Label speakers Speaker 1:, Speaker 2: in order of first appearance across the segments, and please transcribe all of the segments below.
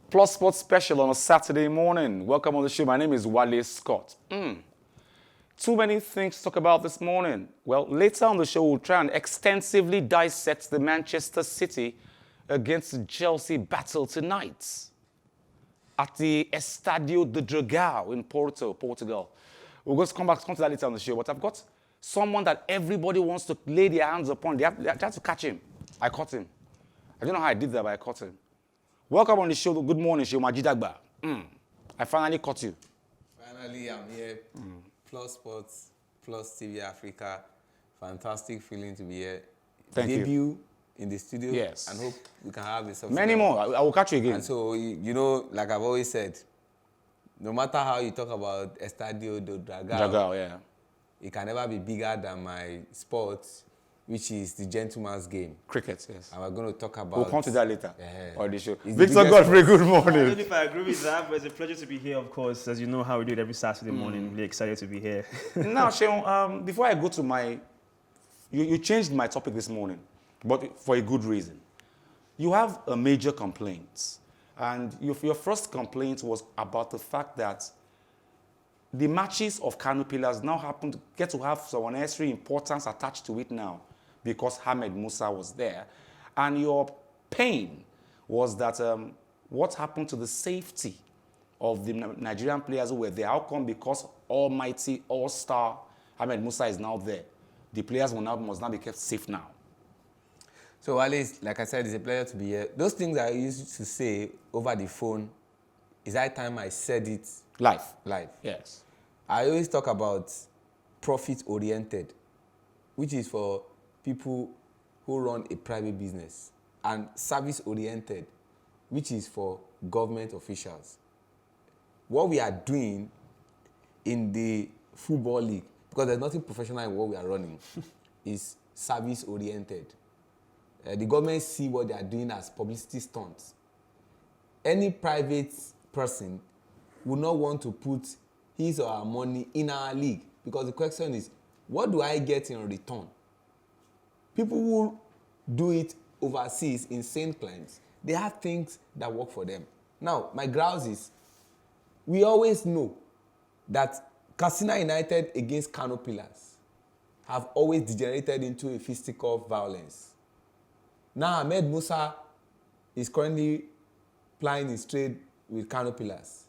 Speaker 1: Plus Sports Special on a Saturday morning. Welcome on the show. My name is Wale Scott. Too many things to talk about this morning. Well, later on the show, we'll try and extensively dissect the Manchester City against Chelsea battle tonight at the Estadio de Dragão in Porto, Portugal. We're going to come to that later on the show, but I've got someone that everybody wants to lay their hands upon. They have to catch him. I caught him. I don't know how I did that, but I caught him. Welcome on the show. Good morning, Show Majidagba. I finally caught you.
Speaker 2: Finally, I'm here. Plus Sports, PlusTvAfrica. Fantastic feeling to be here.
Speaker 1: Thank you.
Speaker 2: Debut in the studio.
Speaker 1: Yes.
Speaker 2: And hope we can have this.
Speaker 1: Many more. I will catch you again.
Speaker 2: And so, you know, like I've always said, no matter how you talk about Estadio do Dragão,
Speaker 1: yeah.
Speaker 2: it can never be bigger than my sport, which is the gentleman's game.
Speaker 1: Cricket, yes.
Speaker 2: And we're going to talk about...
Speaker 1: We'll come to that later on the show.
Speaker 2: It's
Speaker 1: Victor Godfrey, good morning.
Speaker 3: I don't know if I agree with that, but it's a pleasure to be here, of course. As you know how we do it every Saturday morning. Really excited to be here.
Speaker 1: Now, Seun, before I go to my... You changed my topic this morning, but for a good reason. You have a major complaint. And your first complaint was about the fact that the matches of Kano Pillars now get to have some unnecessary importance attached to it now because Ahmed Musa was there. And your pain was that what happened to the safety of the Nigerian players who were there? How come because almighty, all-star Ahmed Musa is now there, the players must now be kept safe now?
Speaker 2: So, Wale, like I said, it's a pleasure to be here. Those things I used to say over the phone, is that time I said it
Speaker 1: Live.
Speaker 2: Yes. I always talk about profit-oriented, which is for people who run a private business, and service-oriented, which is for government officials. What we are doing in the football league, because there's nothing professional in what we are running, is service-oriented. The government see what they are doing as publicity stunts. Any private person would not want to put his or her money in our league because the question is, what do I get in return? People who do it overseas in St. Clements, they have things that work for them. Now, my grouse is, we always know that Katsina United against Kano Pillars have always degenerated into a fisticuff violence. Now, Ahmed Musa is currently plying his trade with Kano Pillars.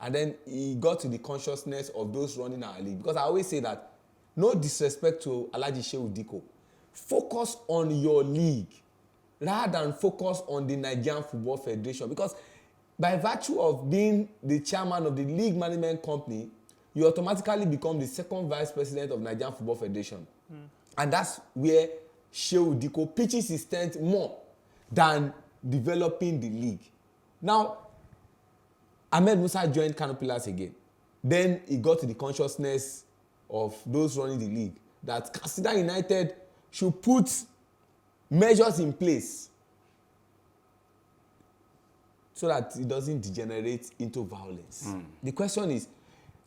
Speaker 2: And then he got to the consciousness of those running our league. Because I always say that, no disrespect to Alhaji Shehu Diko, focus on your league rather than focus on the Nigerian Football Federation. Because by virtue of being the chairman of the league management company, you automatically become the second vice president of Nigerian Football Federation. And that's where Shehu Diko pitches his tent more than developing the league. Now, Ahmed Musa joined Kano Pillars again. Then he got to the consciousness of those running the league that Katsina United should put measures in place so that it doesn't degenerate into violence. The question is,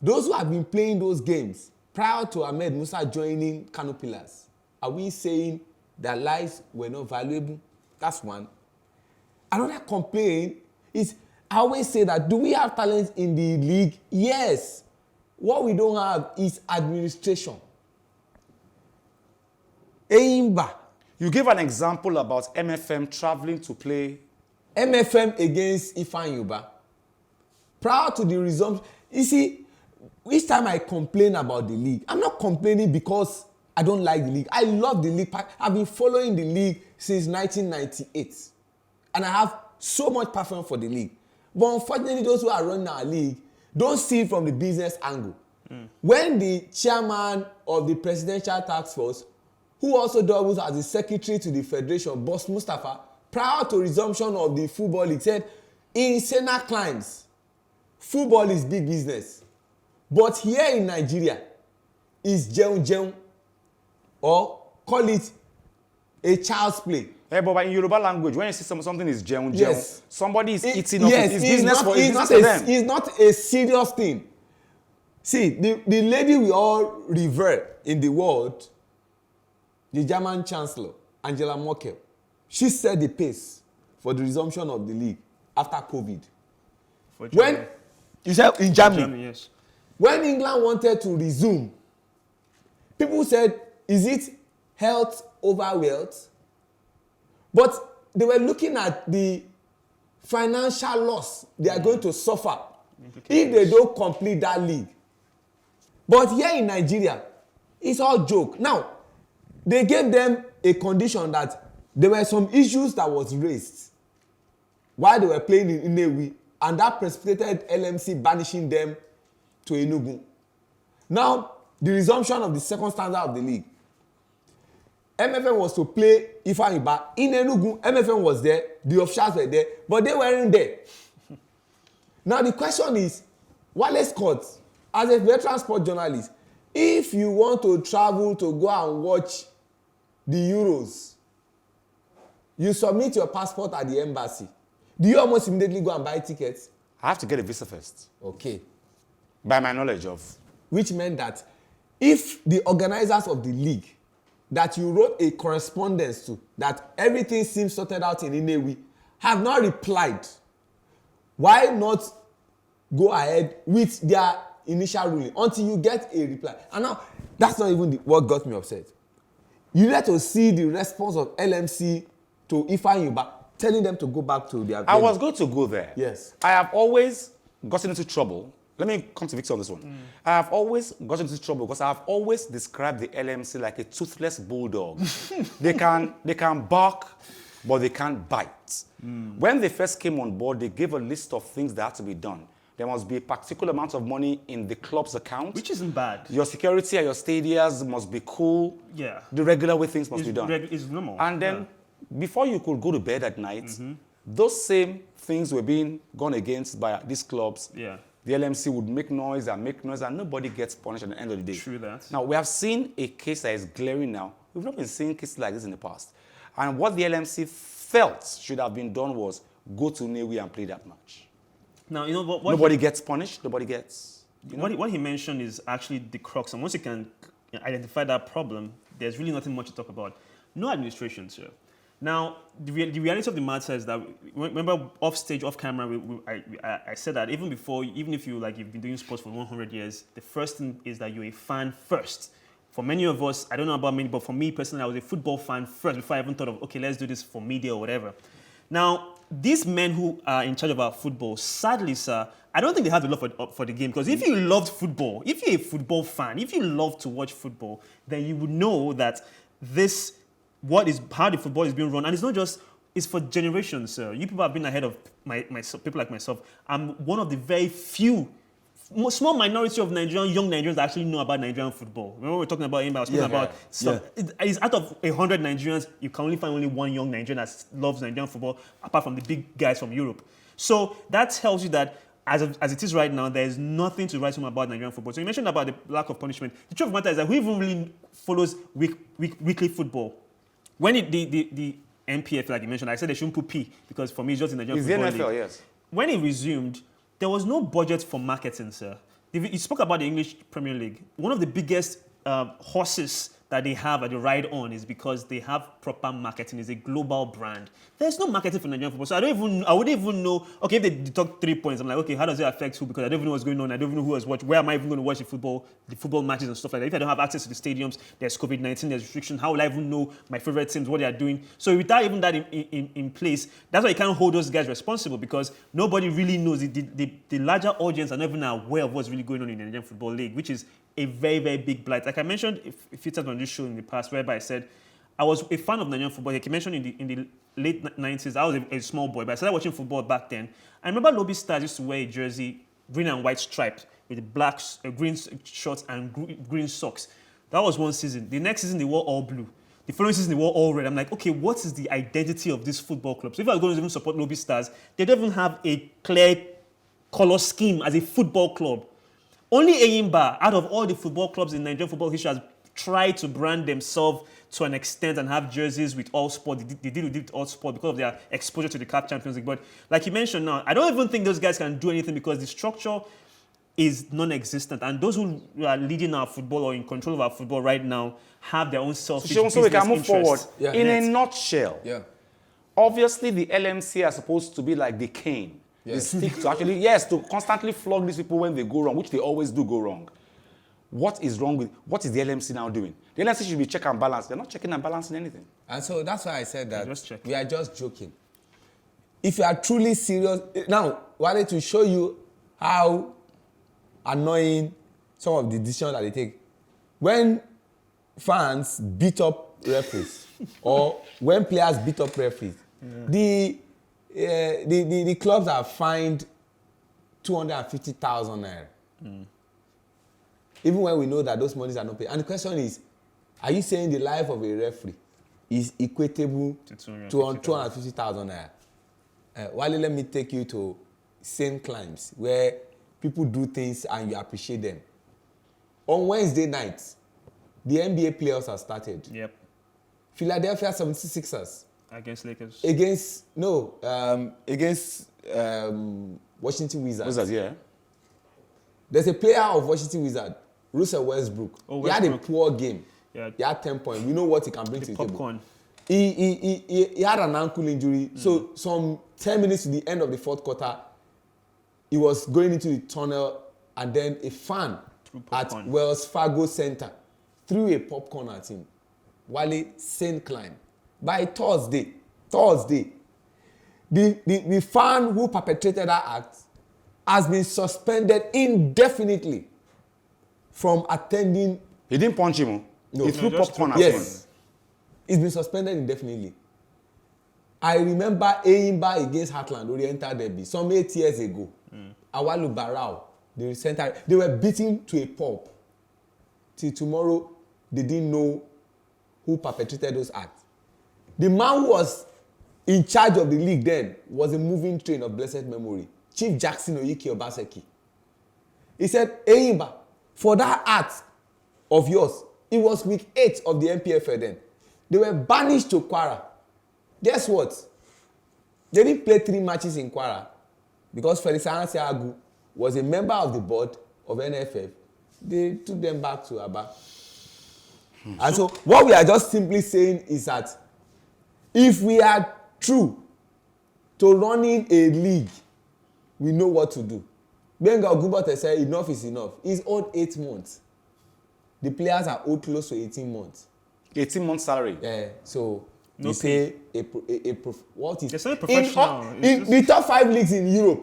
Speaker 2: those who have been playing those games prior to Ahmed Musa joining Kano Pillars, are we saying their lives were not valuable? That's one. Another complaint is, I always say that, do we have talent in the league? Yes. What we don't have is administration. Eimba.
Speaker 1: You gave an example about MFM traveling to play.
Speaker 2: MFM against Ifan Yuba. Prior to the resumption, you see, each time I complain about the league, I'm not complaining because I don't like the league. I love the league. I've been following the league since 1998. And I have so much passion for the league. But unfortunately, those who are running our league don't see it from the business angle. When the chairman of the presidential task force, who also doubles as the secretary to the federation, Boss Mustafa, prior to resumption of the football league, said, in Sena climes, football is big business. But here in Nigeria, it's jeun, or call it a child's play.
Speaker 1: Hey, but in Yoruba language, when you see something is jeun,
Speaker 2: Yes.
Speaker 1: somebody is eating up.
Speaker 2: Yes,
Speaker 1: It's business for them.
Speaker 2: It's not a serious thing. See, the lady we all revere in the world, the German Chancellor, Angela Merkel, she set the pace for the resumption of the league after COVID.
Speaker 3: For
Speaker 2: When
Speaker 3: Germany.
Speaker 2: you said in Germany,
Speaker 3: Germany, yes.
Speaker 2: when England wanted to resume, people said, is it health over wealth? But they were looking at the financial loss they are going to suffer if they don't complete that league. But here in Nigeria, it's all joke. Now, they gave them a condition that there were some issues that was raised while they were playing in Inewi, and that precipitated LMC banishing them to Enugu. Now, the resumption of the second standard of the league, MFM was to play Ifeanyiba in Enugu. MFM was there, the officials were there, but they weren't there. Now, the question is, Wale Scott, as a veteran sport journalist, if you want to travel to go and watch the Euros, you submit your passport at the embassy. Do you almost immediately go and buy tickets?
Speaker 1: I have to get a visa first.
Speaker 2: Okay.
Speaker 1: By my knowledge of.
Speaker 2: Which meant that if the organizers of the league that you wrote a correspondence to, that everything seems sorted out in Inewi, have not replied, why not go ahead with their initial ruling until you get a reply? And now, that's not even what got me upset. You need to see the response of LMC to Ifeanyiba, telling them to go back to their...
Speaker 1: I was going to go there.
Speaker 2: Yes.
Speaker 1: I have always gotten into trouble. Let me come to Victor on this one. I have always gotten into trouble because I have always described the LMC like a toothless bulldog. They can bark, but they can't bite. When they first came on board, they gave a list of things that had to be done. There must be a particular amount of money in the club's account.
Speaker 3: Which isn't bad.
Speaker 1: Your security at your stadiums must be cool.
Speaker 3: Yeah.
Speaker 1: The regular way things must be done.
Speaker 3: It's normal.
Speaker 1: And then, before you could go to bed at night, those same things were being gone against by these clubs.
Speaker 3: Yeah.
Speaker 1: The LMC would make noise, and nobody gets punished at the end of the day.
Speaker 3: True that.
Speaker 1: Now, we have seen a case that is glaring now. We've not been seeing cases like this in the past. And what the LMC felt should have been done was go to Newi and play that match.
Speaker 3: Now, you know what
Speaker 1: nobody gets punished, nobody gets...
Speaker 3: What he mentioned is actually the crux. And once you can identify that problem, there's really nothing much to talk about. No administration, sir. Now, the reality of the matter is that, remember, off stage, off camera, I said that even if you've been doing sports for 100 years, the first thing is that you're a fan first. For many of us, I don't know about many, but for me personally, I was a football fan first before I even thought of, okay, let's do this for media or whatever. Now, these men who are in charge of our football, sadly, sir, I don't think they have the love for the game. Because if you loved football, if you're a football fan, if you love to watch football, then you would know that how the football is being run, and it's not just, it's for generations, sir. You people have been ahead of people like myself. I'm one of the very few, small minority of young Nigerians that actually know about Nigerian football. Remember we were talking about him, I was talking about stuff. It's out of 100 Nigerians, you can only find only one young Nigerian that loves Nigerian football, apart from the big guys from Europe. So that tells you that as it is right now, there is nothing to write home about Nigerian football. So you mentioned about the lack of punishment. The truth of the matter is that who even really follows weekly football? When the MPF, like you mentioned, I said they shouldn't put P because for me it's just in Nigerian football
Speaker 1: It's the NFL,
Speaker 3: league.
Speaker 1: yes.
Speaker 3: When it resumed, there was no budget for marketing, sir. You spoke about the English Premier League. One of the biggest horses that they have at the ride on is because they have proper marketing. It's a global brand. There's no marketing for Nigerian football. So I wouldn't even know, okay, if they deduct 3 points, I'm like, okay, how does it affect who? Because I don't even know what's going on. I don't even know who has watched. Where am I even going to watch the football matches and stuff like that? If I don't have access to the stadiums, there's COVID-19, there's restriction. How will I even know my favorite teams, what they are doing? So without even that in place, that's why you can't hold those guys responsible because nobody really knows. The larger audience are not even aware of what's really going on in the Nigerian Football League, which is a very, very big blight. Like I mentioned a few times on this show in the past, whereby I said I was a fan of Nigerian football. Like you mentioned in the late 90s, I was a small boy, but I started watching football back then. I remember Lobby Stars used to wear a jersey, green and white striped, with the black, green shorts and green socks. That was one season. The next season, they wore all blue. The following season, they wore all red. I'm like, okay, what is the identity of this football club? So if I was going to even support Lobby Stars, they don't even have a clear color scheme as a football club. Only Eyimba, out of all the football clubs in Nigerian football history, has tried to brand themselves to an extent and have jerseys with all sport. They did with all sport because of their exposure to the CAF Champions League. But like you mentioned now, I don't even think those guys can do anything because the structure is non-existent. And those who are leading our football or in control of our football right now have their own selfish business
Speaker 1: So we can move
Speaker 3: interests.
Speaker 1: forward. In a nutshell, obviously the LMC are supposed to be like the cane
Speaker 2: Yes.
Speaker 1: They stick to actually, yes, to constantly flog these people when they go wrong, which they always do go wrong. What is wrong with, what is the LMC now doing? The LMC should be check and balance. They're not checking and balancing anything.
Speaker 2: And so that's why I said that
Speaker 3: Just
Speaker 2: we are just joking. If you are truly serious, now, wanted to show you how annoying some of the decisions that they take. When fans beat up referees or when players beat up referees, the clubs are fined 250,000 naira. Even when we know that those monies are not paid. And the question is, are you saying the life of a referee is equatable to 250,000 naira? Wale, let me take you to same climbs where people do things and you appreciate them. On Wednesday night, the NBA playoffs have started.
Speaker 3: Yep.
Speaker 2: Philadelphia 76ers.
Speaker 3: Against Lakers.
Speaker 2: Against Washington Wizards.
Speaker 1: Wizards, yeah.
Speaker 2: There's a player of Washington Wizards, Russell Westbrook.
Speaker 3: Oh,
Speaker 2: He had a
Speaker 3: Westbrook.
Speaker 2: poor game.
Speaker 3: Yeah.
Speaker 2: He had 10 points. We know what he can bring to the table.
Speaker 3: Popcorn.
Speaker 2: He had an ankle injury. So some 10 minutes to the end of the fourth quarter, he was going into the tunnel and then a fan at Wells Fargo Center threw a popcorn at him. Wale Saint climb. By Thursday, the fan who perpetrated that act has been suspended indefinitely from attending.
Speaker 1: He didn't punch him.
Speaker 2: No.
Speaker 1: He threw
Speaker 3: No, just
Speaker 1: popcorn at
Speaker 3: threw-
Speaker 1: him.
Speaker 2: Yes. He's been suspended indefinitely. I remember Eyimba against Heartland Oriental Derby some 8 years ago. Awalu Barao, the center, they were beaten to a pulp. Till tomorrow, they didn't know who perpetrated those acts. The man who was in charge of the league then was a moving train of blessed memory, Chief Jackson Oyiki Obaseki. He said, Eyimba, for that act of yours, it was week 8 of the NPFL then. They were banished to Kwara. Guess what? They didn't play 3 matches in Kwara because Felix Anasiagu was a member of the board of NFF. They took them back to Aba. And so what we are just simply saying is that if we are true to running a league, we know what to do. Benga Ogunbote said enough is enough. He's owed 8 months. The players are owed close to 18 months.
Speaker 1: 18 months salary.
Speaker 2: So
Speaker 3: No
Speaker 2: you say what is
Speaker 3: It's not a professional.
Speaker 2: in the top 5 leagues in Europe,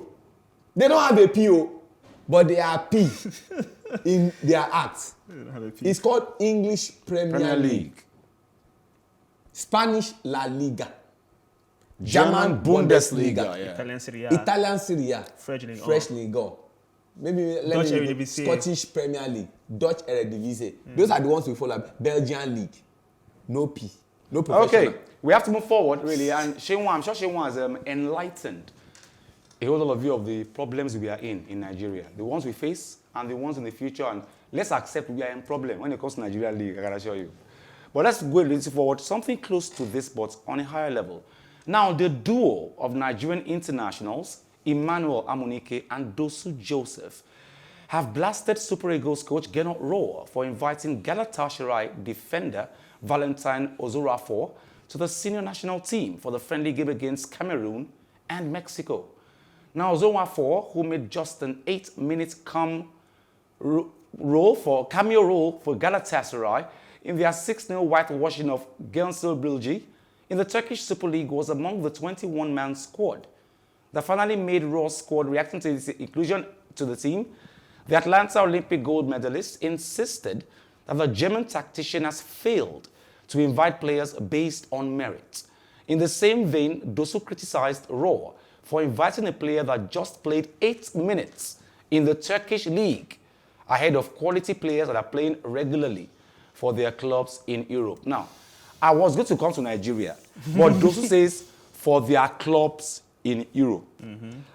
Speaker 2: they don't have a PO, but they are P in their act. It's called English Premier League, Spanish La Liga, German Bundesliga,
Speaker 1: yeah.
Speaker 3: Italian Serie A.
Speaker 2: Italian Serie A,
Speaker 3: French League
Speaker 2: French League 1. Maybe
Speaker 3: Dutch
Speaker 2: let me
Speaker 3: Eredivisie.
Speaker 2: Scottish Premier League, Dutch Eredivisie. Those are the ones we follow. Belgian League, no P, no professional.
Speaker 1: Okay, we have to move forward, really. And Shewan, I'm sure Shewan has enlightened a whole lot of you of the problems we are in Nigeria. The ones we face and the ones in the future. And let's accept we are in problem when it comes to Nigeria League, I can assure you. But let's go a little forward, something close to this, but on a higher level. Now, the duo of Nigerian internationals, Emmanuel Amunike and Dosu Joseph, have blasted Super Eagles coach Gernot Rohr for inviting Galatasaray defender Valentine Ozorafor to the senior national team for the friendly game against Cameroon and Mexico. Now, Ozorafor, who made just an 8-minute cameo role for Galatasaray in their 6-0 whitewashing of Gençlerbirliği in the Turkish Super League, was among the 21-man squad that finally made Rohr's squad. Reacting to his inclusion to the team, the Atlanta Olympic gold medalist insisted that the German tactician has failed to invite players based on merit. In the same vein, Dosu criticized Rohr for inviting a player that just played 8 minutes in the Turkish league ahead of quality players that are playing regularly for their clubs in Europe. Now, I was going to come to Nigeria, but Dosu says for their clubs in Europe.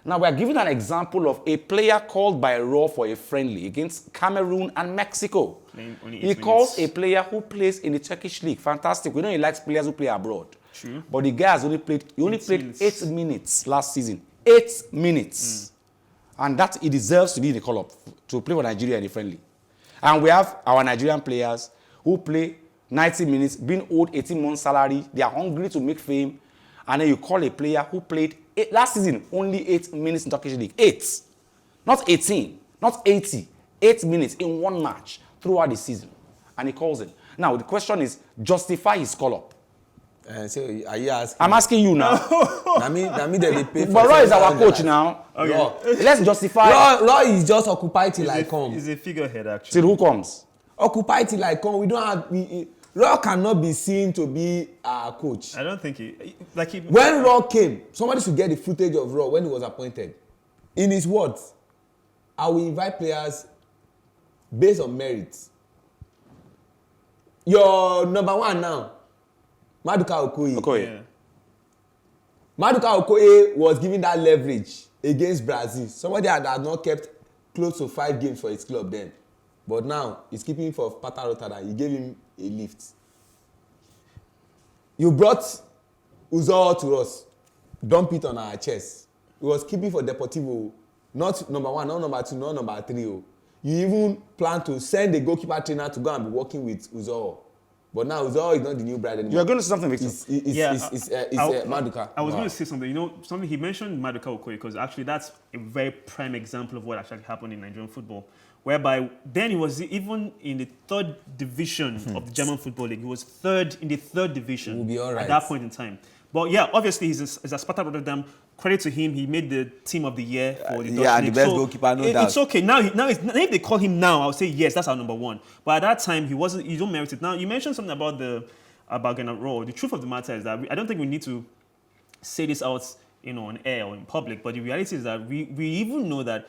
Speaker 1: Now, we are giving an example of a player called by Rohr for a friendly against Cameroon and Mexico.
Speaker 3: Only 8
Speaker 1: He
Speaker 3: minutes.
Speaker 1: calls a player who plays in the Turkish league. Fantastic. We know he likes players who play abroad.
Speaker 3: True.
Speaker 1: But the guy has only played 8
Speaker 3: minutes.
Speaker 1: minutes last season. 8 minutes. And that he deserves to be in the call-up to play for Nigeria in the friendly. And we have our Nigerian players who play 90 minutes, being owed 18 months salary. They are hungry to make fame. and then you call a player who played last season only 8 minutes in Turkish League. 8. Not 18. Not 80. 8 minutes in one match throughout the season. And he calls it. Now, the question is, justify his call-up.
Speaker 2: So are you asking?
Speaker 1: I'm asking you now.
Speaker 2: I mean they pay for.
Speaker 1: But Rohr is our coach now.
Speaker 3: Okay.
Speaker 1: Rohr. Let's justify.
Speaker 2: Rohr is just occupy till I come.
Speaker 3: He's a figurehead, actually.
Speaker 1: Till who comes?
Speaker 2: Occupy till I come. We don't have. Rohr cannot be seen to be our coach.
Speaker 3: I don't think
Speaker 2: When Rohr came, somebody should get the footage of Rohr when he was appointed. In his words, I will invite players based on merit. Your number one now, Maduka Okoye.
Speaker 1: Okoye.
Speaker 3: Yeah.
Speaker 2: Maduka Okoye was given that leverage against Brazil. Somebody had not kept close to 5 games for his club then. But now, he's keeping for Pata Rotterdam. You gave him a lift. You brought Uzor to us. Dump it on our chest. He was keeping for Deportivo. Not number 1, not number 2, not number 3. You even plan to send a goalkeeper trainer to go and be working with Uzor. But now Uzor is not the new bride anymore.
Speaker 1: You're going to say something, Victor.
Speaker 2: It's Maduka.
Speaker 3: I was going to say something. You know, something he mentioned Maduka Okoye, because actually that's a very prime example of what actually happened in Nigerian football. Whereby then he was even in the 3rd division of the German Football League. He was in the 3rd division
Speaker 2: We'll be all right.
Speaker 3: at that point in time. But yeah, obviously he's a Sparta Rotterdam. Credit to him, he made the team of the year for the Dutch
Speaker 2: and
Speaker 3: League.
Speaker 2: the best goalkeeper, no doubt.
Speaker 3: It's okay. Now if they call him now, I'll say yes, that's our number 1. But at that time, he wasn't. You don't merit it. Now you mentioned something about Gernot Rohr. The truth of the matter is that I don't think we need to say this out, on air or in public. But the reality is that we even know that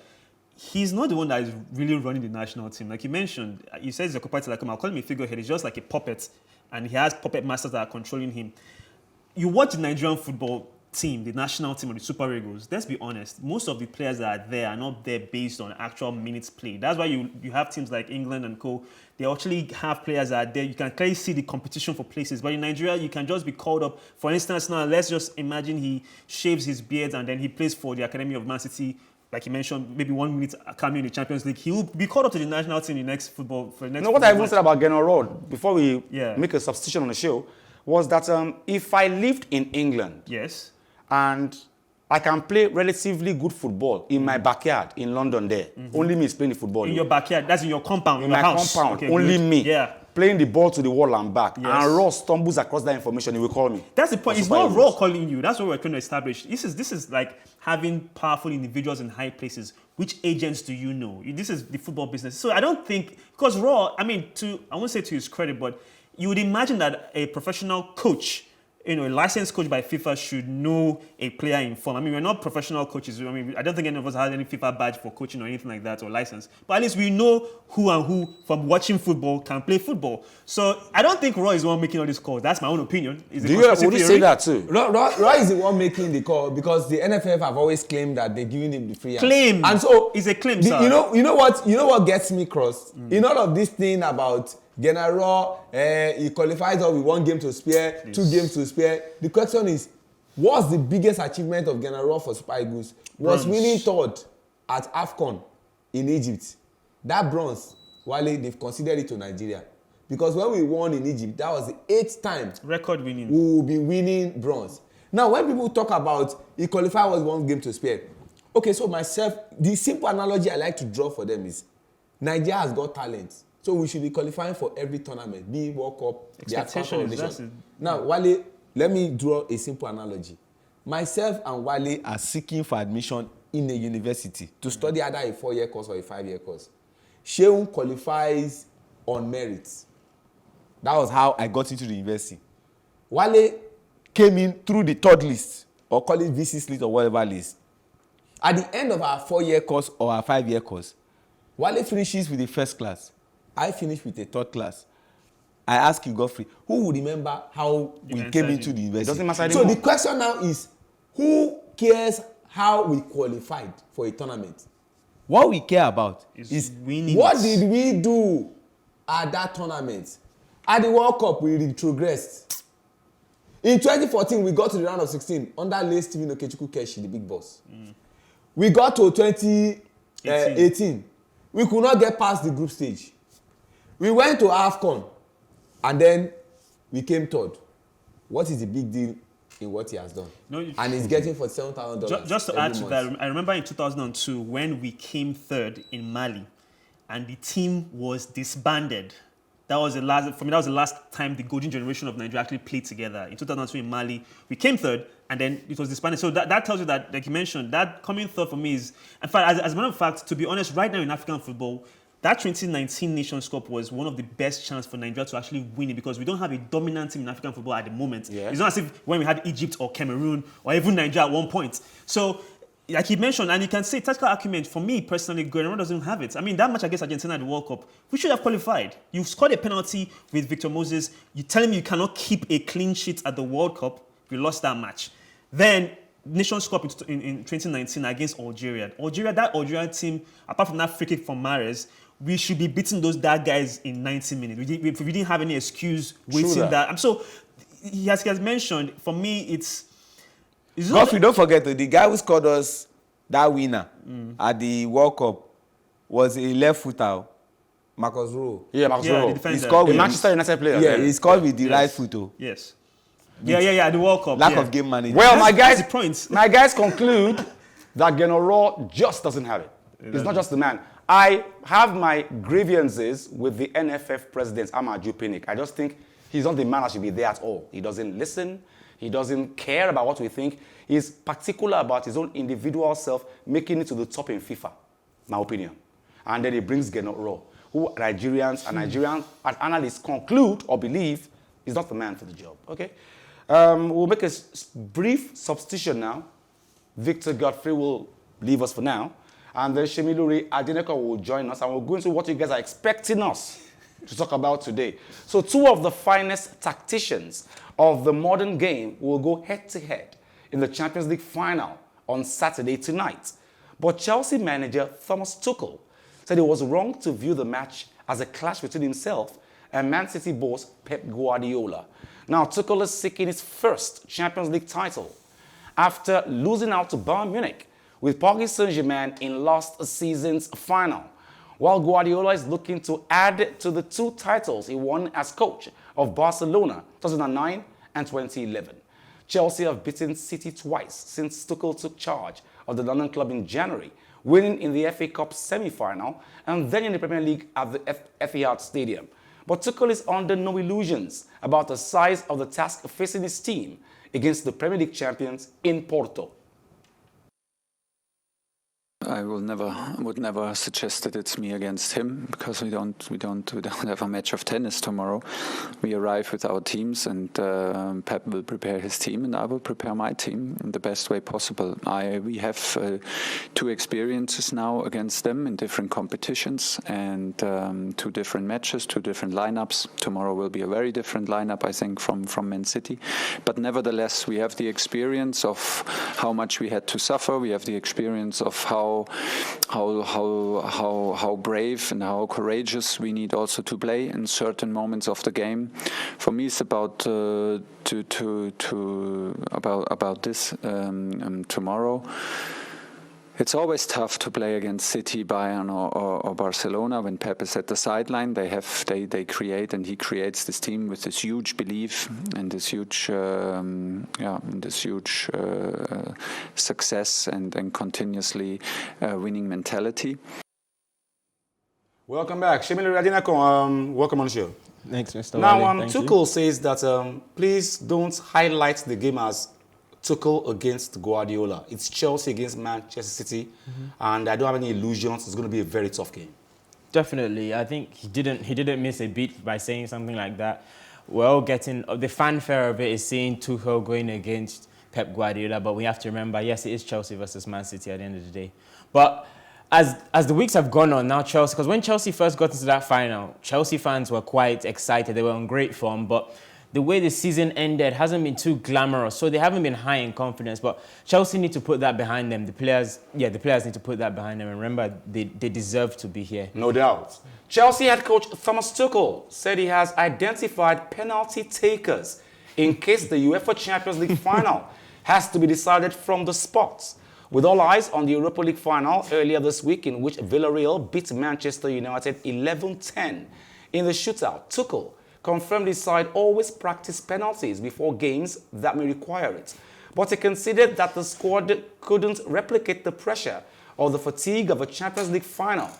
Speaker 3: he's not the one that is really running the national team. Like you mentioned, you said he's a occupied till I come. I'll call him a figurehead. He's just like a puppet, and he has puppet masters that are controlling him. You watch the Nigerian football team, the national team or the Super Eagles, let's be honest, most of the players that are there are not there based on actual minutes played. That's why you have teams like England and co. They actually have players that are there. You can clearly see the competition for places. But in Nigeria, you can just be called up. For instance, now let's just imagine he shaves his beard and then he plays for the Academy of Man City. Like you mentioned, maybe 1 minute cameo in the Champions League. He will be called up to the national team in the next football.
Speaker 1: What I even said about Gernot Rohr before we
Speaker 3: Yeah.
Speaker 1: make a substitution on the show was that if I lived in England,
Speaker 3: Yes.
Speaker 1: and I can play relatively good football in my backyard in London there. Only me is playing the football.
Speaker 3: In your backyard, that's in your compound,
Speaker 1: in
Speaker 3: your
Speaker 1: my
Speaker 3: house.
Speaker 1: compound.
Speaker 3: Okay,
Speaker 1: Only
Speaker 3: good.
Speaker 1: me.
Speaker 3: Yeah.
Speaker 1: Playing the ball to the wall and back.
Speaker 3: Yes.
Speaker 1: And Rohr stumbles across that information, he will call me.
Speaker 3: That's the point.
Speaker 1: For
Speaker 3: It's
Speaker 1: Super
Speaker 3: not
Speaker 1: Eagles.
Speaker 3: Rohr calling you. That's what we're trying to establish. This is like having powerful individuals in high places. Which agents do you know? This is the football business. So I don't think, because Rohr, I won't say to his credit, but you would imagine that a professional coach, a licensed coach by FIFA should know a player in form. We're not professional coaches. I don't think any of us has any FIFA badge for coaching or anything like that or license. But at least we know who and who from watching football can play football. So I don't think Rohr is the one making all these calls. That's my own opinion.
Speaker 1: Would you say that too?
Speaker 2: Rohr is the one making the call because the NFF have always claimed that they're giving him the free hand.
Speaker 3: Claim.
Speaker 2: And so
Speaker 3: It's a claim,
Speaker 2: the,
Speaker 3: sir.
Speaker 2: you know what gets me crossed? In all of this thing about Gernot Rohr, he qualifies us with 1 game to spare, 2 games to spare. The question is, what's the biggest achievement of Gernot Rohr for Super Eagles? Was
Speaker 3: Bronze.
Speaker 2: winning 3rd at AFCON in Egypt. That bronze, Wale, they've considered it to Nigeria. Because when we won in Egypt, that was the 8th time
Speaker 3: Record winning.
Speaker 2: we will be winning bronze. Now, when people talk about he qualified was 1 game to spare, okay, so the simple analogy I like to draw for them is Nigeria has got talent. So we should be qualifying for every tournament, be it World Cup, the
Speaker 3: Expectation
Speaker 2: AFCON
Speaker 3: is
Speaker 2: Foundation. Now, Wale, let me draw a simple analogy. Myself and Wale are seeking for admission in a university to study either a 4-year course or a 5-year course. Sheun qualifies on merit. That was how I got into the university. Wale came in through the 3rd list, or call it VC list or whatever list. At the end of our 4-year course or our 5-year course, Wale finishes with the 1st class. I finished with the 3rd class. I asked you, Godfrey, who would remember how we came into the university?
Speaker 1: It doesn't matter
Speaker 2: So
Speaker 1: anymore.
Speaker 2: the question now is, who cares how we qualified for a tournament? What we care about is
Speaker 3: winning.
Speaker 2: What did we do at that tournament? At the World Cup, we retrogressed. In 2014, we got to the round of 16 under Late Stephen Okechukwu Keshi, the big boss. We got to 2018. We could not get past the group stage. We went to AFCON and then we came 3rd. What is the big deal in what he has done.
Speaker 3: No,
Speaker 2: And he's getting $47,000.
Speaker 3: Just to add to
Speaker 2: month.
Speaker 3: that, I remember in 2002 when we came third in Mali, and the team was disbanded. That was the last, for me, that was the last time the golden generation of Nigeria actually played together. In 2002 in Mali, we came third, and then it was disbanded. So that tells you that, like you mentioned, that coming third for me is, in fact, as a matter of fact, to be honest, right now in African football, that 2019 Nations Cup was one of the best chances for Nigeria to actually win it, because we don't have a dominant team in African football at the moment.
Speaker 1: Yeah.
Speaker 3: It's not as if when we had Egypt or Cameroon or even Nigeria at one point. So, like he mentioned, and you can say tactical argument, for me personally, Gernot doesn't have it. I mean, that match against Argentina at the World Cup, we should have qualified. You scored a penalty with Victor Moses. You tell me you cannot keep a clean sheet at the World Cup. We lost that match. Then, Nations Cup in 2019 against Algeria. That Algerian team, apart from that free kick from Mahrez, we should be beating that guys in 90 minutes. We didn't have any excuse waiting that. So, he has mentioned, for me, it's
Speaker 2: Gauff, don't forget, the guy who scored us that winner at the World Cup was a left footer, Marcus Rohr.
Speaker 1: Yeah, Marcus
Speaker 3: the
Speaker 1: Rohr.
Speaker 3: defender.
Speaker 2: He scored
Speaker 1: The
Speaker 2: with
Speaker 1: Manchester United player.
Speaker 2: Yeah, he scored with the right foot.
Speaker 3: Yes. Yeah, the World Cup.
Speaker 2: Lack of game management.
Speaker 1: Well,
Speaker 3: That's the point.
Speaker 1: my guys conclude that Gernot Rohr just doesn't have it. He's not just the man. I have my grievances with the NFF president, Amadou Pinnick. I just think he's not the man that should be there at all. He doesn't listen. He doesn't care about what we think. He's particular about his own individual self, making it to the top in FIFA, my opinion. And then he brings Gernot Rohr, who Nigerians and Nigerian analysts conclude or believe is not the man for the job. Okay? We'll make a brief substitution now. Victor Godfrey will leave us for now. And then Shemiluri Adeneko will join us, and we'll go into what you guys are expecting us to talk about today. So two of the finest tacticians of the modern game will go head-to-head in the Champions League final on Saturday tonight. But Chelsea manager Thomas Tuchel said it was wrong to view the match as a clash between himself and Man City boss Pep Guardiola. Now, Tuchel is seeking his first Champions League title after losing out to Bayern Munich with Paris Saint-Germain in last season's final, while Guardiola is looking to add to the 2 titles he won as coach of Barcelona 2009 and 2011. Chelsea have beaten City twice since Tuchel took charge of the London club in January, winning in the FA Cup semi-final and then in the Premier League at the Etihad Stadium. But Tuchel is under no illusions about the size of the task facing his team against the Premier League champions in Porto.
Speaker 4: I would never suggest that it's me against him, because we don't have a match of tennis tomorrow. We arrive with our teams, and Pep will prepare his team, and I will prepare my team in the best way possible. We have 2 experiences now against them in different competitions, and 2 different matches, 2 different lineups. Tomorrow will be a very different lineup, I think, from Man City. But nevertheless, we have the experience of how much we had to suffer. We have the experience of how brave and how courageous we need also to play in certain moments of the game. For me, it's about this tomorrow. It's always tough to play against City, Bayern, or Barcelona when Pep is at the sideline. They create, and he creates this team with this huge belief and this huge success and continuously winning mentality.
Speaker 1: Welcome back. Shemiluri Adeneko, welcome on the show.
Speaker 5: Thanks, Mr.
Speaker 1: Now,
Speaker 5: Wale.
Speaker 1: Tuchel says that please don't highlight the game as Tuchel against Guardiola. It's Chelsea against Manchester City, and I don't have any illusions. It's going to be a very tough game.
Speaker 5: Definitely. I think he didn't miss a beat by saying something like that. Well, the fanfare of it is seeing Tuchel going against Pep Guardiola, but we have to remember, yes, it is Chelsea versus Man City at the end of the day. But as the weeks have gone on now, Chelsea, because when Chelsea first got into that final, Chelsea fans were quite excited. They were on great form, but the way the season ended hasn't been too glamorous, so they haven't been high in confidence. But Chelsea need to put that behind them. The players need to put that behind them. And remember, they deserve to be here.
Speaker 1: No doubt. Chelsea head coach Thomas Tuchel said he has identified penalty takers in case the UEFA Champions League final has to be decided from the spot. With all eyes on the Europa League final earlier this week, in which Villarreal beat Manchester United 11-10 in the shootout, Tuchel confirmed his side always practice penalties before games that may require it. But he considered that the squad couldn't replicate the pressure or the fatigue of a Champions League final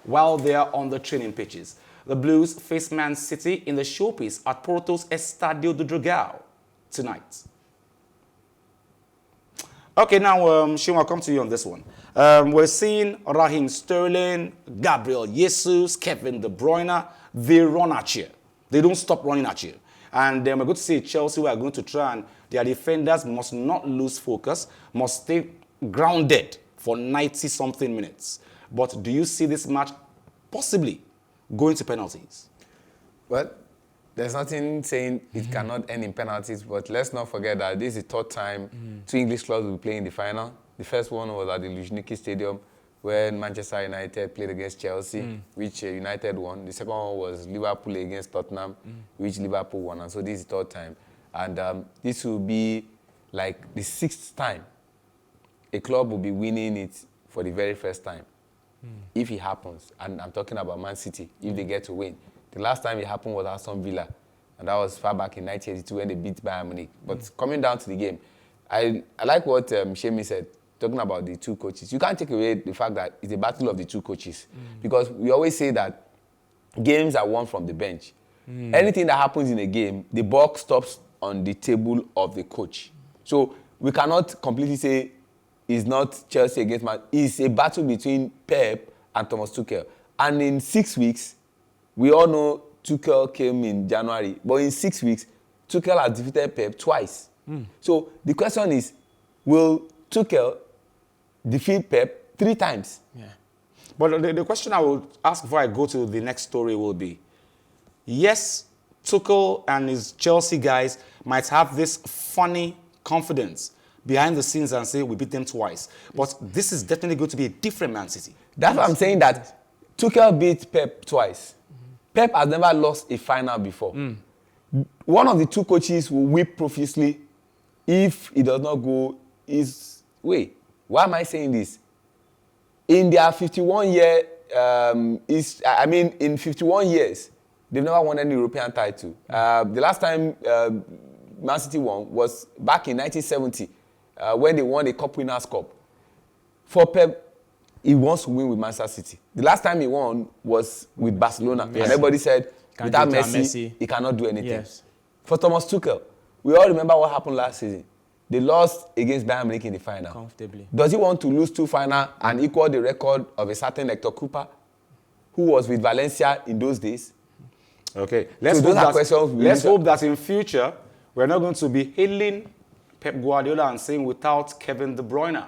Speaker 1: while they are on the training pitches. The Blues face Man City in the showpiece at Porto's Estadio do Dragão tonight. Okay, now, Shima, I'll come to you on this one. We're seeing Raheem Sterling, Gabriel Jesus, Kevin De Bruyne. They run at you. They don't stop running at you. And we're going to see Chelsea who are going to try, and their defenders must not lose focus, must stay grounded for 90-something minutes. But do you see this match possibly going to penalties?
Speaker 2: Well, there's nothing saying it cannot end in penalties, but let's not forget that this is the third time two English clubs will play in the final. The first one was at the Luzhniki Stadium, when Manchester United played against Chelsea, which United won. The second one was Liverpool against Tottenham, which Liverpool won. And so this is the third time. And this will be like the sixth time a club will be winning it for the very first time. If it happens, and I'm talking about Man City, if they get to win. The last time it happened was Aston Villa, and that was far back in 1982 when they beat Bayern Munich. But coming down to the game, I like what Shemi said, talking about the two coaches. You can't take away the fact that it's a battle of the two coaches, because we always say that games are won from the bench. Anything that happens in a game, the buck stops on the table of the coach. So we cannot completely say it's not Chelsea against Man. It's a battle between Pep and Thomas Tuchel. And in 6 weeks, we all know Tuchel came in January, but in 6 weeks, Tuchel has defeated Pep twice. So the question is, will Tuchel defeat Pep 3 times?
Speaker 5: Yeah.
Speaker 1: But the question I will ask before I go to the next story will be, yes, Tuchel and his Chelsea guys might have this funny confidence behind the scenes and say, we beat them twice. But this is definitely going to be a different Man City.
Speaker 2: That's what I'm saying, that Tuchel beat Pep twice. Pep has never lost a final before. One of the two coaches will whip profusely if he does not go his way. Why am I saying this? In their 51-year, in 51 years, they've never won any European title. The last time Man City won was back in 1970 when they won the Cup Winners' Cup. For Pep, he wants to win with Manchester City. The last time he won was with Barcelona. Yes. And everybody said, without Messi, he cannot do anything. Yes. For Thomas Tuchel, we all remember what happened last season. They lost against Bayern Munich in the final.
Speaker 5: Comfortably.
Speaker 2: Does he want to lose 2 finals and equal the record of a certain Hector Cooper, who was with Valencia in those days?
Speaker 1: Okay. Let's hope that in future, we're not going to be hailing Pep Guardiola and saying without Kevin De Bruyne,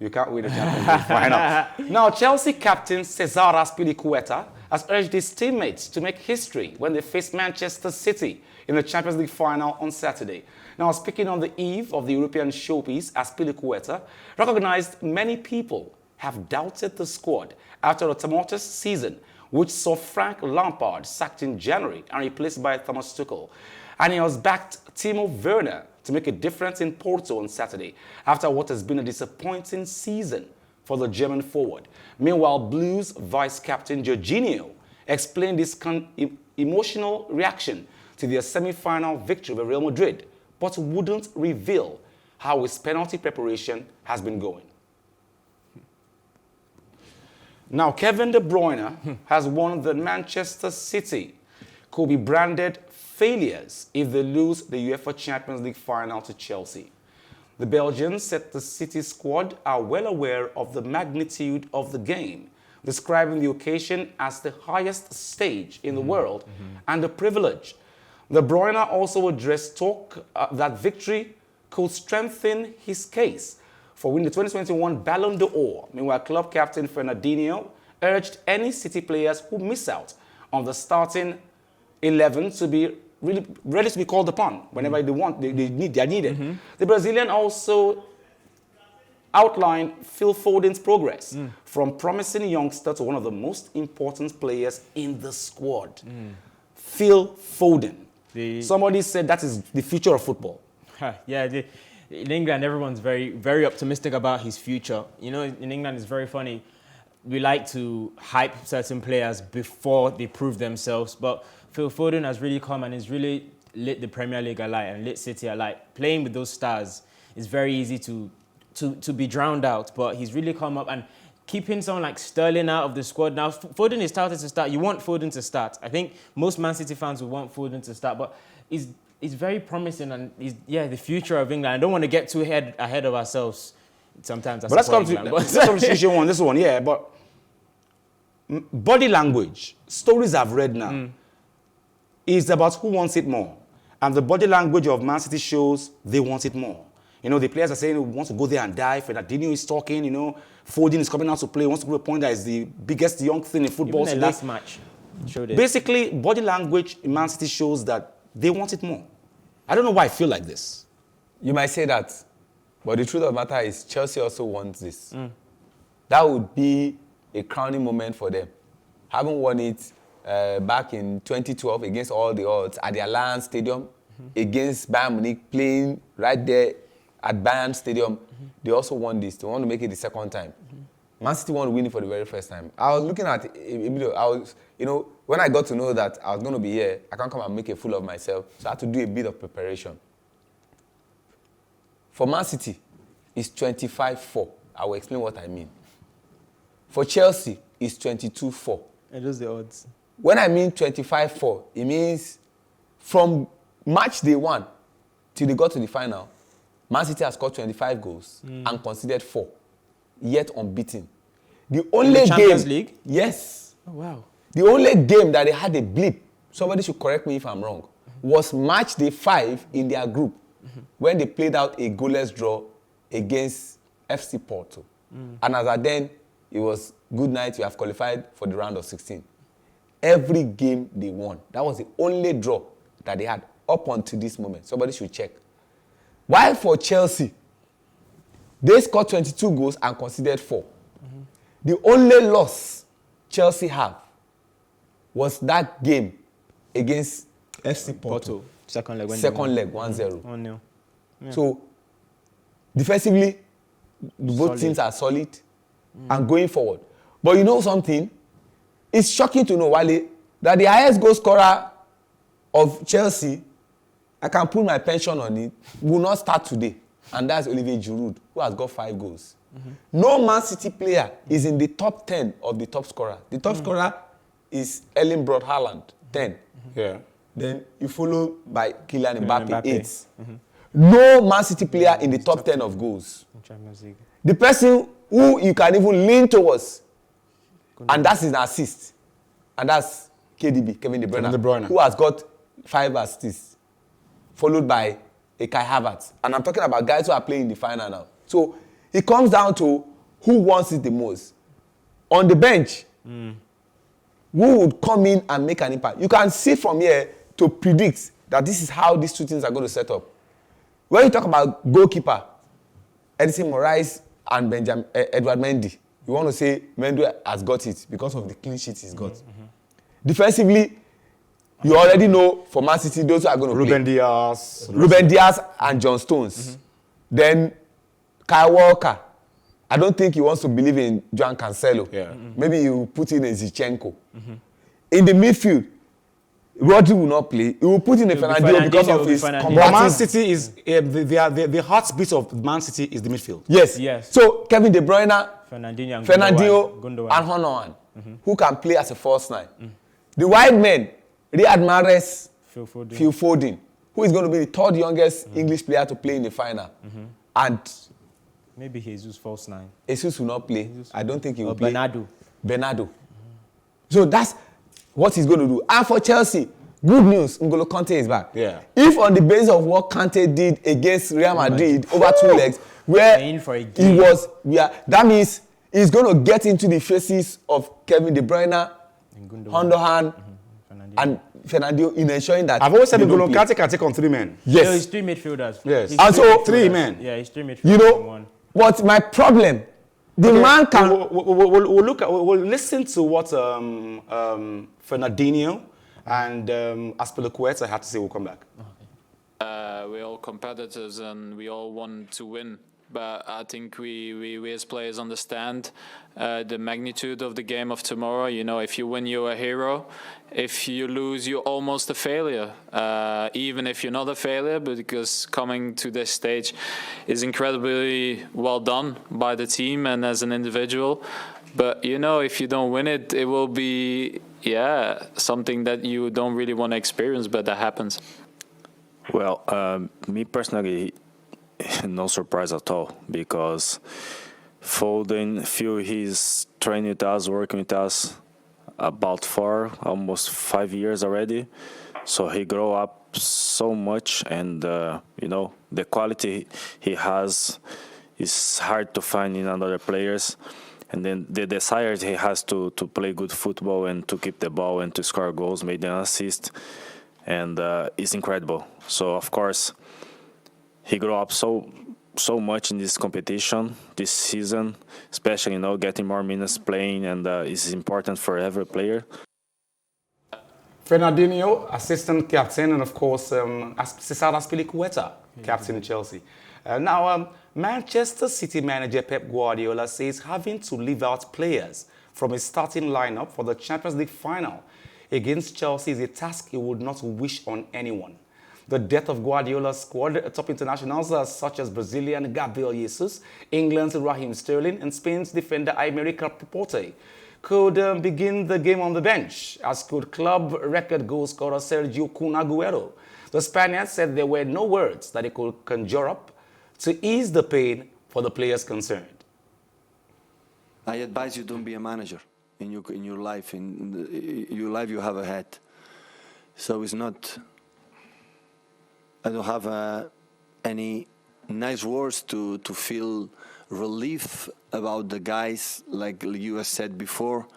Speaker 1: you can't win the Champions League final. Now, Chelsea captain Cesar Azpilicueta has urged his teammates to make history when they face Manchester City in the Champions League final on Saturday. Now, speaking on the eve of the European showpiece, Azpilicueta recognized many people have doubted the squad after a tumultuous season, which saw Frank Lampard sacked in January and replaced by Thomas Tuchel. And he has backed Timo Werner to make a difference in Porto on Saturday after what has been a disappointing season for the German forward. Meanwhile, Blues vice-captain Jorginho explained his emotional reaction to their semi-final victory over Real Madrid, but wouldn't reveal how his penalty preparation has been going. Now, Kevin De Bruyne has warned that Manchester City could be branded failures if they lose the UEFA Champions League final to Chelsea. The Belgians said the City squad are well aware of the magnitude of the game, describing the occasion as the highest stage in the world and a privilege. De Bruyne also addressed talk that victory could strengthen his case for winning the 2021 Ballon d'Or. Meanwhile, club captain Fernadinho urged any City players who miss out on the starting 11 to be really ready to be called upon whenever they want, they are needed. The Brazilian also outlined Phil Foden's progress from promising youngster to one of the most important players in the squad. Phil Foden. Somebody said that is the future of football.
Speaker 5: Yeah, in England, everyone's very, very optimistic about his future. You know, in England, it's very funny. we like to hype certain players before they prove themselves. But Phil Foden has really come and has really lit the Premier League alight and lit City alight. Playing with those stars is very easy to be drowned out, but he's really come up and keeping someone like Sterling out of the squad. Now, Foden is started to start. You want Foden to start. I think most Man City fans would want Foden to start, but he's very promising and he's the future of England. I don't want to get too ahead of ourselves. Sometimes I
Speaker 1: But let's come to
Speaker 5: England,
Speaker 1: let's come to situation one. This one, yeah, but body language, stories I've read now, is about who wants it more. And the body language of Man City shows they want it more. You know, the players are saying we want to go there and die. Fernandinho is talking, you know. Foden is coming out to play. Wants to go to a point that is the biggest young thing in football
Speaker 5: even the
Speaker 1: today.
Speaker 5: last match showed it.
Speaker 1: Basically, body language in Man City shows that they want it more. I don't know why I feel like this.
Speaker 2: You might say that, but the truth of the matter is Chelsea also wants this. That would be a crowning moment for them. Having won it back in 2012 against all the odds at the Allianz Stadium, against Bayern Munich, playing right there at Bayern Stadium. They also won this. They want to make it the second time. Man City want to win it for the very first time. I was looking at a video. When I got to know that I was going to be here, I can't come and make a fool of myself. So I had to do a bit of preparation. For Man City, it's 25-4. I will explain what I mean. For Chelsea, it's 22-4.
Speaker 5: And those the odds.
Speaker 2: When I mean 25-4, it means from match day 1 till they got to the final, Man City has scored 25 goals and conceded 4, yet unbeaten. The only
Speaker 5: Champions
Speaker 2: game,
Speaker 5: League?
Speaker 2: Yes.
Speaker 5: Oh, wow.
Speaker 2: The only game that they had a blip, somebody should correct me if I'm wrong, was match day 5 in their group when they played out a goalless draw against FC Porto. And as at then, it was good night, you have qualified for the round of 16. Every game they won. That was the only draw that they had up until this moment. Somebody should check. While for Chelsea, they scored 22 goals and conceded 4. The only loss Chelsea have was that game against FC Porto.
Speaker 5: Second leg.
Speaker 2: Second leg, 1-0.
Speaker 5: 1-0. Yeah.
Speaker 2: So, defensively, both
Speaker 5: Solid.
Speaker 2: teams are solid and going forward. But you know something? It's shocking to know, Wale, that the highest goal scorer of Chelsea, I can put my pension on it, will not start today. And that's Olivier Giroud, who has got 5 goals. No Man City player is in the top 10 of the top scorer. The top scorer is Erling Braut Haaland, 10.
Speaker 1: Yeah.
Speaker 2: Then you follow by Kylian Mbappe,
Speaker 5: Mbappe.
Speaker 2: 8. No Man City player in the top 10 of goals.
Speaker 5: Champions League.
Speaker 2: The person who you can even lean towards, and that's his assist. And that's KDB, Kevin De Bruyne, who has got 5 assists, followed by a Kai Havertz. And I'm talking about guys who are playing in the final now. So it comes down to who wants it the most. On the bench, who would come in and make an impact? You can see from here to predict that this is how these two things are going to set up. When you talk about goalkeeper, Edison Moraes and Edward Mendy, you want to say Mendy has got it because of the clean sheet he's got. Defensively, you already know for Man City, those who are going to
Speaker 1: Ruben
Speaker 2: play.
Speaker 1: Diaz.
Speaker 2: Ruben Diaz and John Stones. Then Kyle Walker. I don't think he wants to believe in Joan Cancelo.
Speaker 1: Yeah.
Speaker 2: Maybe he will put in a Zichenko. In the midfield, Rodri will not play. He will put in a Fernandinho because of his
Speaker 1: But
Speaker 2: combative.
Speaker 1: Man City is the heartbeat of Man City is the midfield.
Speaker 2: Yes.
Speaker 5: Yes.
Speaker 2: So Kevin De Bruyne,
Speaker 5: Fernandinho
Speaker 2: Fernandinho and Gundogan, who can play as a false 9. The wide men, Riyad Mahrez,
Speaker 5: Phil Foden.
Speaker 2: Phil Foden, who is going to be the 3rd youngest English player to play in the final. And
Speaker 5: Maybe Jesus false 9.
Speaker 2: Jesus will not play. I don't think he will
Speaker 5: Or
Speaker 2: play.
Speaker 5: Bernardo.
Speaker 2: So that's what he's going to do. And for Chelsea, good news, N'Golo Kante is back.
Speaker 1: Yeah.
Speaker 2: If on the basis of what Kante did against Real Madrid over 2 legs, where
Speaker 5: In for a
Speaker 2: he
Speaker 5: game.
Speaker 2: was, that means he's going to get into the faces of Kevin De Bruyne, Gundogan, and Fernandinho in ensuring that
Speaker 1: I've always said
Speaker 2: they
Speaker 1: N'Golo
Speaker 2: don't play.
Speaker 1: Kante can take on 3 men.
Speaker 5: So he's
Speaker 2: Yes.
Speaker 5: 3 midfielders.
Speaker 1: Yes.
Speaker 5: He's
Speaker 2: And
Speaker 5: three
Speaker 2: so-
Speaker 5: midfielders.
Speaker 1: 3 men.
Speaker 5: Yeah, he's 3 midfielders.
Speaker 2: You
Speaker 5: in
Speaker 2: know,
Speaker 5: one.
Speaker 2: but my problem, the man can...
Speaker 1: We'll look at, we'll listen to what Fernadinho and Azpilicueta had to say. We'll come back.
Speaker 4: We're all competitors and we all want to win. But I think we as players understand the magnitude of the game of tomorrow. You know, if you win, you're a hero. If you lose, you're almost a failure. Even if you're not a failure, but because coming to this stage is incredibly well done by the team and as an individual. But, you know, if you don't win it, it will be, something that you don't really want to experience, but that happens.
Speaker 6: Well, me personally, no surprise at all, because Foden, Phil, he's training with us, working with us about almost 5 years already. So he grew up so much, and the quality he has is hard to find in other players. And then the desire he has to play good football and to keep the ball and to score goals, make an assist, and it's incredible. So of course, he grew up so much in this competition this season, especially getting more minutes playing, and it's important for every player.
Speaker 1: Fernadinho, assistant captain, and of course, Cesar Azpilicueta, captain in Chelsea. Now, Manchester City manager Pep Guardiola says having to leave out players from his starting lineup for the Champions League final against Chelsea is a task he would not wish on anyone. The death of Guardiola's squad, top internationals such as Brazilian Gabriel Jesus, England's Raheem Sterling, and Spain's defender Aymeric Porto, could begin the game on the bench, as could club record goal scorer Sergio Kun Agüero. The Spaniard said there were no words that he could conjure up to ease the pain for the players concerned.
Speaker 7: I advise you, don't be a manager in your life. In your life, you have a head. So it's not. I don't have any nice words to feel relief about the guys, like you have said before.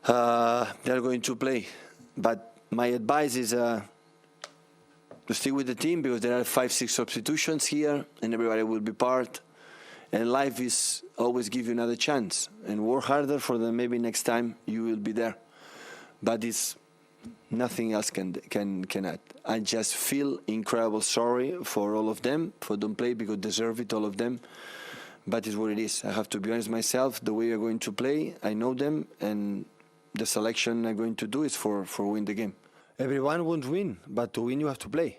Speaker 7: They're going to play, but my advice is to stick with the team, because there are 5-6 substitutions here, and everybody will be part. And life is always give you another chance, and work harder for them. Maybe next time you will be there, but it's nothing else can add. I just feel incredible sorry for all of them for don't play, because deserve it, all of them. But it's what it is. I have to be honest myself. The way you're going to play, I know them, and the selection I'm going to do is for win the game. Everyone won't win, but to win you have to play.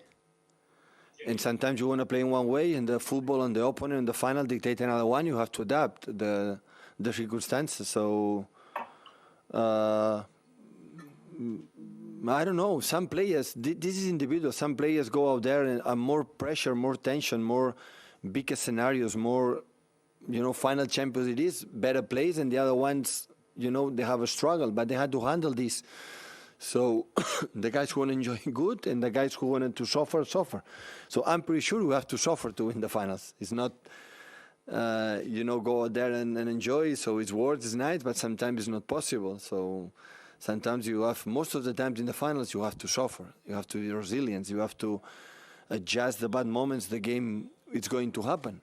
Speaker 7: And sometimes you want to play in one way, and the football and the opponent in the final dictate another one. You have to adapt the circumstances. So I don't know. Some players, this is individual. Some players go out there and are more pressure, more tension, more bigger scenarios, more, final champions it is, better plays, and the other ones, they have a struggle, but they had to handle this. So the guys who want to enjoy good, and the guys who wanted to suffer. So I'm pretty sure we have to suffer to win the finals. It's not, go out there and enjoy. So it's words, it's nice, but sometimes it's not possible. So sometimes most of the times in the finals, you have to suffer. You have to be resilient. You have to adjust the bad moments. The game, it's going to happen.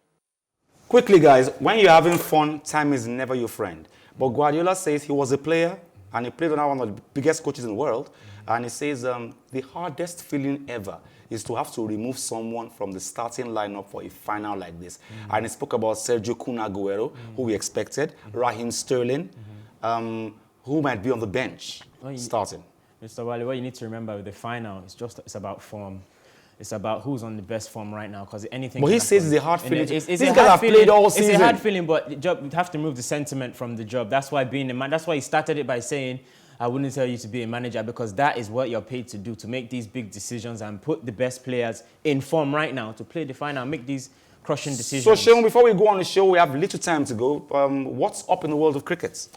Speaker 1: Quickly, guys, when you're having fun, time is never your friend. But Guardiola says he was a player, and he played on one of the biggest coaches in the world. And he says the hardest feeling ever is to have to remove someone from the starting lineup for a final like this. And he spoke about Sergio Kun Agüero, who we expected, Raheem Sterling, who might be on the bench starting.
Speaker 5: Mr. Wale, what you need to remember with the final, it's about form. It's about who's on the best form right now, because anything.
Speaker 1: But he
Speaker 5: happen.
Speaker 1: says it's a hard feeling.
Speaker 5: These
Speaker 1: guys have played all season.
Speaker 5: It's a hard feeling, but the job, you have to remove the sentiment from the job. That's why being a man. That's why he started it by saying, "I wouldn't tell you to be a manager," because that is what you're paid to do, to make these big decisions and put the best players in form right now to play the final, and make these crushing decisions.
Speaker 1: So, Sean, before we go on the show, we have little time to go. What's up in the world of cricket?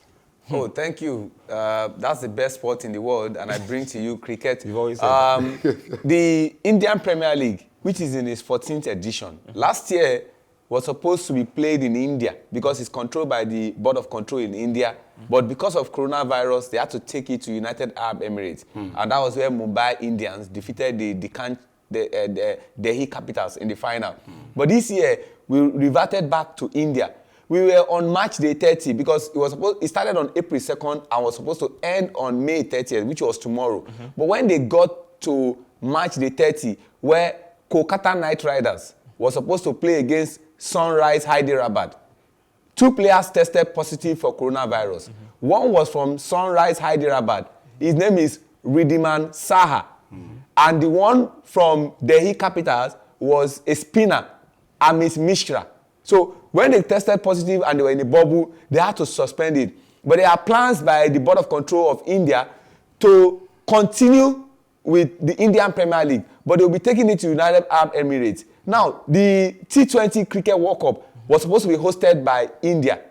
Speaker 2: Oh, thank you. That's the best sport in the world, and I bring to you cricket.
Speaker 1: You've always said
Speaker 2: the Indian Premier League, which is in its 14th edition. Last year was supposed to be played in India because it's controlled by the Board of Control in India. But because of coronavirus, they had to take it to United Arab Emirates. And that was where Mumbai Indians defeated the Delhi Capitals in the final. But this year, we reverted back to India. We were on match day 30 because it started on April 2nd and was supposed to end on May 30th, which was tomorrow. But when they got to match day 30, where Kolkata Knight Riders was supposed to play against Sunrise Hyderabad. 2 players tested positive for coronavirus. One was from Sunrise Hyderabad. His name is Ridiman Saha. And the one from Delhi Capitals was a spinner, Amit Mishra. So when they tested positive and they were in a bubble, they had to suspend it. But there are plans by the Board of Control of India to continue with the Indian Premier League, but they'll be taking it to United Arab Emirates. Now, the T20 Cricket World Cup was supposed to be hosted by India,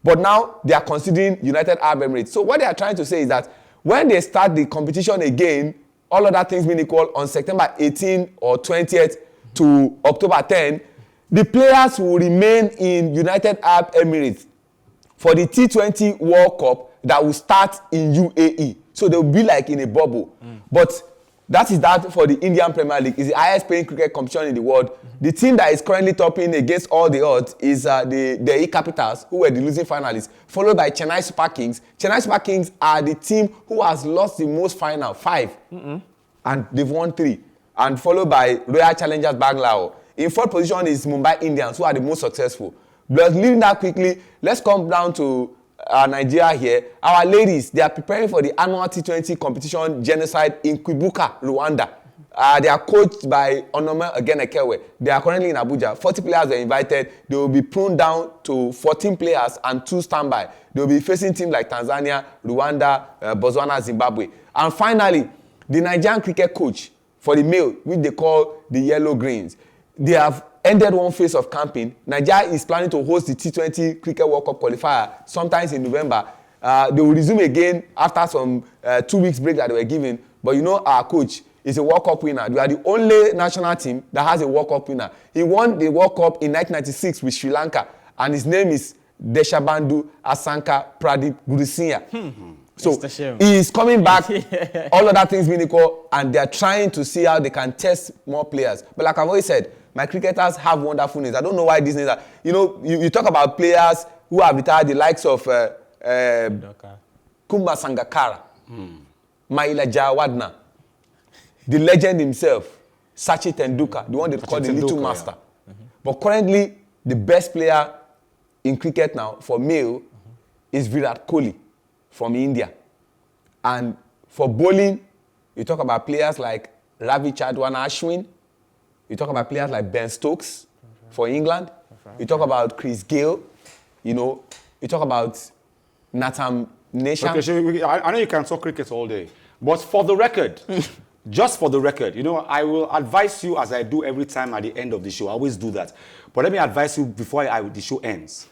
Speaker 2: but now they are considering United Arab Emirates. So what they are trying to say is that when they start the competition again, all other things being equal, on September 18 or 20th to October 10, the players will remain in United Arab Emirates for the T20 World Cup that will start in UAE. So they will be like in a bubble. But that is that for the Indian Premier League. It's the highest paying cricket competition in the world. The team that is currently topping against all the odds is the Delhi Capitals, who were the losing finalists, followed by Chennai Super Kings. Chennai Super Kings are the team who has lost the most final, 5. And they've won 3. And followed by Royal Challengers Bangalore. In 4th position is Mumbai Indians, who are the most successful. But leaving that quickly, let's come down to Nigeria here. Our ladies, they are preparing for the annual T20 competition genocide in Kwibuka, Rwanda. They are coached by Onome Ogenekewe. They are currently in Abuja. 40 players were invited. They will be pruned down to 14 players and 2 standby. They will be facing teams like Tanzania, Rwanda, Botswana, Zimbabwe. And finally, the Nigerian cricket coach for the male, which they call the Yellow Greens, they have ended one phase of camping. Nigeria is planning to host the T20 Cricket World Cup qualifier sometimes in November. They will resume again after some 2 weeks break that they were given. But you know our coach is a World Cup winner. We are the only national team that has a World Cup winner. He won the World Cup in 1996 with Sri Lanka, and his name is Deshabandu Asanka Pradip Gurusinha. So he is coming back, all other things being equal, and they are trying to see how they can test more players. But like I've always said, my cricketers have wonderful names. I don't know why these names are. You know, you talk about players who have retired, the likes of Kumba Sangakkara, Maila Jawadna, the legend himself, Sachin Tendulkar, the one they call the Little Master. Yeah. But currently, the best player in cricket now for male is Virat Kohli from India. And for bowling, you talk about players like Ravi Chandran Ashwin. You talk about players like Ben Stokes for England. You talk about Chris Gayle. You know, you talk about Nathan Nation.
Speaker 1: Okay, I know you can talk cricket all day, but for the record, just for the record, you know, I will advise you as I do every time at the end of the show. I always do that. But let me advise you before the show ends.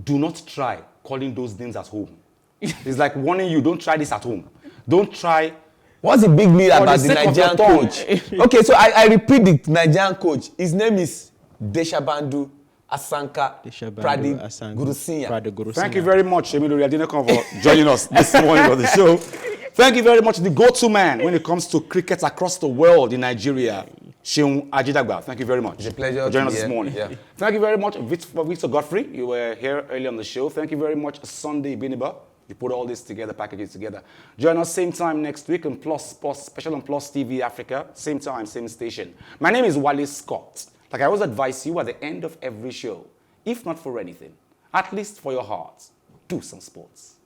Speaker 1: Do not try calling those names at home. It's like warning you, don't try this at home. Don't try.
Speaker 2: What's the big deal about the Nigerian coach? Okay, so I repeat the Nigerian coach. His name is Deshabandu Asanka Pradip Gurusinha.
Speaker 1: Thank you very much, Emilio Riadinekon, for joining us this morning on the show. Thank you very much, the go-to man when it comes to cricket across the world in Nigeria, Seun Ajidagba. Thank you very much.
Speaker 2: It's a pleasure
Speaker 1: for joining us
Speaker 2: here.
Speaker 1: this morning. Yeah. Thank you very much, Victor Godfrey. You were here early on the show. Thank you very much, Sunday Biniba. You put all this together, packages together. Join us same time next week on special on Plus TV Africa. Same time, same station. My name is Wale Scott. Like I always advise you at the end of every show, if not for anything, at least for your heart, do some sports.